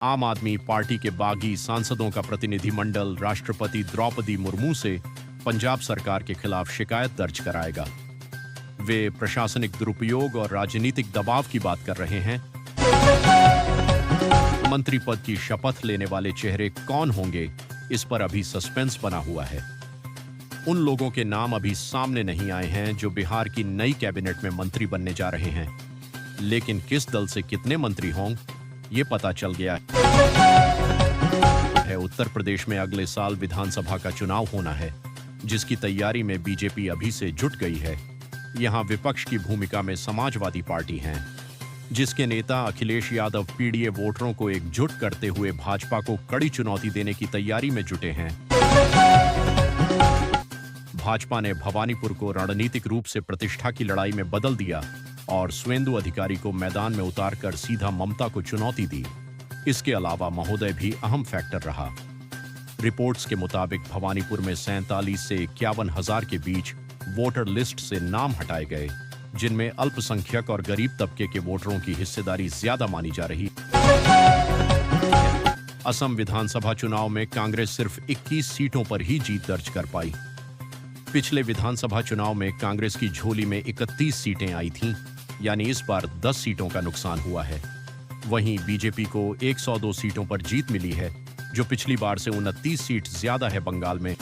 आम आदमी पार्टी के बागी सांसदों का प्रतिनिधिमंडल राष्ट्रपति द्रौपदी मुर्मू से पंजाब सरकार के खिलाफ शिकायत दर्ज कराएगा। वे प्रशासनिक दुरुपयोग और राजनीतिक दबाव की बात कर रहे हैं। मंत्री पद की शपथ लेने वाले चेहरे कौन होंगे, इस पर अभी सस्पेंस बना हुआ है। उन लोगों के नाम अभी सामने नहीं आए हैं जो बिहार की नई कैबिनेट में मंत्री बनने जा रहे हैं, लेकिन किस दल से कितने मंत्री होंगे ये पता चल गया है। उत्तर प्रदेश में अगले साल विधानसभा का चुनाव होना है, जिसकी तैयारी में बीजेपी अभी से जुट गई है। यहां विपक्ष की भूमिका में समाजवादी पार्टी है, जिसके नेता अखिलेश यादव पीडीए वोटरों को एकजुट करते हुए भाजपा को कड़ी चुनौती देने की तैयारी में जुटे हैं। भाजपा ने भवानीपुर को रणनीतिक रूप से प्रतिष्ठा की लड़ाई में बदल दिया और सुवेंदु अधिकारी को मैदान में उतारकर सीधा ममता को चुनौती दी। इसके अलावा महोदय भी अहम फैक्टर रहा। रिपोर्ट्स के मुताबिक भवानीपुर में 47 से 51 हजार के बीच वोटर लिस्ट से नाम हटाए गए, जिनमें अल्पसंख्यक और गरीब तबके के वोटरों की हिस्सेदारी ज्यादा मानी जा रही। असम विधानसभा चुनाव में कांग्रेस सिर्फ 21 सीटों पर ही जीत दर्ज कर पाई। पिछले विधानसभा चुनाव में कांग्रेस की झोली में 31 सीटें आई थीं, यानी इस बार 10 सीटों का नुकसान हुआ है। वहीं बीजेपी को 102 सीटों पर जीत मिली है, जो पिछली बार से 29 सीट ज्यादा है बंगाल में।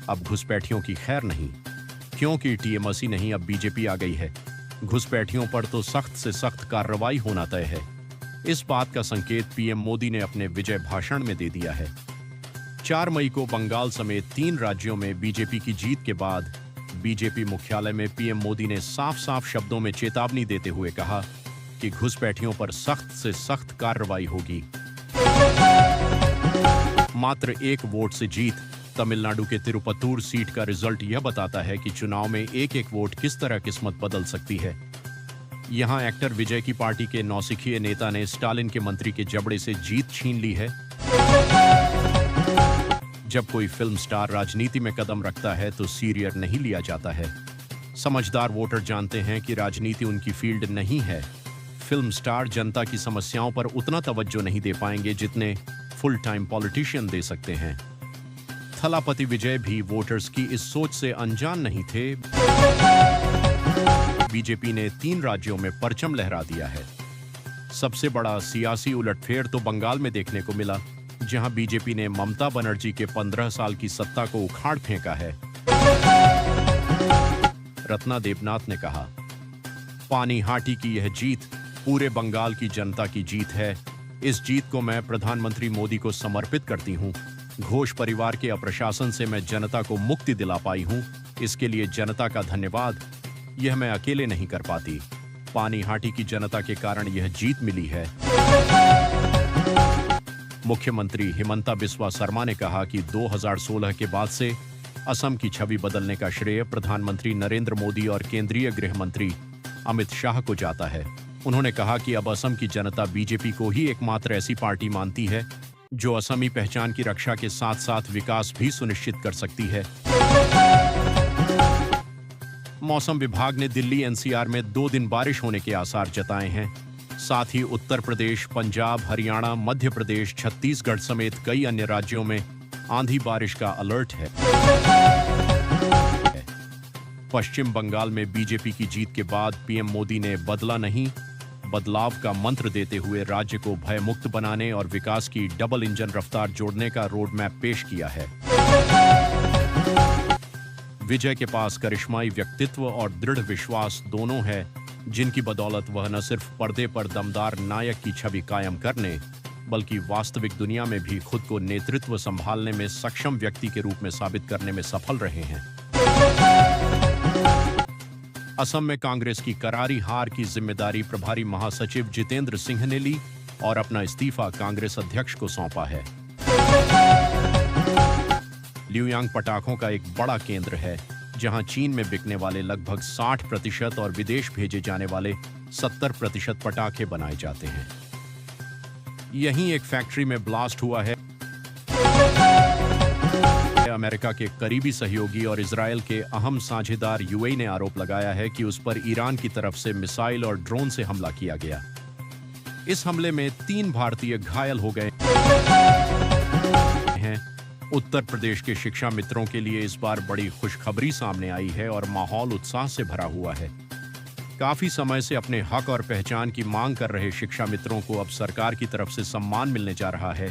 अब घुसपैठियों की खैर नहीं, क्योंकि टीएमसी नहीं, अब बीजेपी आ गई है। घुसपैठियों पर तो सख्त से सख्त कार्रवाई होना तय है। इस बात का संकेत पीएम मोदी ने अपने विजय भाषण में दे दिया है। 4 मई को बंगाल समेत 3 राज्यों में बीजेपी की जीत के बाद बीजेपी मुख्यालय में पीएम मोदी ने साफ साफ शब्दों में चेतावनी देते हुए कहा कि घुसपैठियों पर सख्त से सख्त कार्रवाई होगी। मात्र 1 वोट से जीत। तमिलनाडु के तिरुपतुर सीट का रिजल्ट यह बताता है कि चुनाव में एक वोट किस तरह किस्मत बदल सकती है। यहां एक्टर विजय की पार्टी के नौसिखिए नेता ने स्टालिन के मंत्री के जबड़े से जीत छीन ली है। जब कोई फिल्म स्टार राजनीति में कदम रखता है तो सीरियस नहीं लिया जाता है। समझदार वोटर जानते हैं कि राजनीति उनकी फील्ड नहीं है। फिल्म स्टार जनता की समस्याओं पर उतना तवज्जो नहीं दे पाएंगे जितने फुल टाइम पॉलिटिशियन दे सकते हैं। थलापति विजय भी वोटर्स की इस सोच से अनजान नहीं थे। बीजेपी ने 3 राज्यों में परचम लहरा दिया है। सबसे बड़ा सियासी उलटफेर तो बंगाल में देखने को मिला, जहां बीजेपी ने ममता बनर्जी के 15 साल की सत्ता को उखाड़ फेंका है। रत्ना देवनाथ ने कहा, पानीहाटी की यह जीत पूरे बंगाल की जनता की जीत है। इस जीत को मैं प्रधानमंत्री मोदी को समर्पित करती हूं। घोष परिवार के अप्रशासन से मैं जनता को मुक्ति दिला पाई हूं। इसके लिए जनता का धन्यवाद। यह मैं अकेले नहीं कर पाती। पानीहाटी की जनता के कारण यह जीत मिली है। मुख्यमंत्री हिमंता बिस्वा शर्मा ने कहा कि 2016 के बाद से असम की छवि बदलने का श्रेय प्रधानमंत्री नरेंद्र मोदी और केंद्रीय गृह मंत्री अमित शाह को जाता है। उन्होंने कहा कि अब असम की जनता बीजेपी को ही एकमात्र ऐसी पार्टी मानती है जो असमी पहचान की रक्षा के साथ साथ विकास भी सुनिश्चित कर सकती है। मौसम विभाग ने दिल्ली एनसीआर में 2 दिन बारिश होने के आसार जताए हैं। साथ ही उत्तर प्रदेश, पंजाब, हरियाणा, मध्य प्रदेश, छत्तीसगढ़ समेत कई अन्य राज्यों में आंधी बारिश का अलर्ट है। पश्चिम बंगाल में बीजेपी की जीत के बाद पीएम मोदी ने बदला नहीं, बदलाव का मंत्र देते हुए राज्य को भयमुक्त बनाने और विकास की डबल इंजन रफ्तार जोड़ने का रोड मैप पेश किया है। विजय के पास करिश्माई व्यक्तित्व और दृढ़ विश्वास दोनों है, जिनकी बदौलत वह न सिर्फ पर्दे पर दमदार नायक की छवि कायम करने, बल्कि वास्तविक दुनिया में भी खुद को नेतृत्व संभालने में सक्षम व्यक्ति के रूप में साबित करने में सफल रहे हैं। असम में कांग्रेस की करारी हार की जिम्मेदारी प्रभारी महासचिव जितेंद्र सिंह ने ली और अपना इस्तीफा कांग्रेस अध्यक्ष को सौंपा है। ल्यूयांग पटाखों का एक बड़ा केंद्र है, जहां चीन में बिकने वाले लगभग 60% और विदेश भेजे जाने वाले 70% पटाखे बनाए जाते हैं। यहीं एक फैक्ट्री में ब्लास्ट हुआ है। अमेरिका के करीबी सहयोगी और इजरायल के अहम साझेदार यूएई ने आरोप लगाया है कि उस पर ईरान की तरफ से मिसाइल और ड्रोन से हमला किया गया। इस हमले में 3 भारतीय घायल हो गए हैं। उत्तर प्रदेश के शिक्षा मित्रों के लिए इस बार बड़ी खुशखबरी सामने आई है और माहौल उत्साह से भरा हुआ है। काफी समय से अपने हक और पहचान की मांग कर रहे शिक्षा मित्रों को अब सरकार की तरफ से सम्मान मिलने जा रहा है।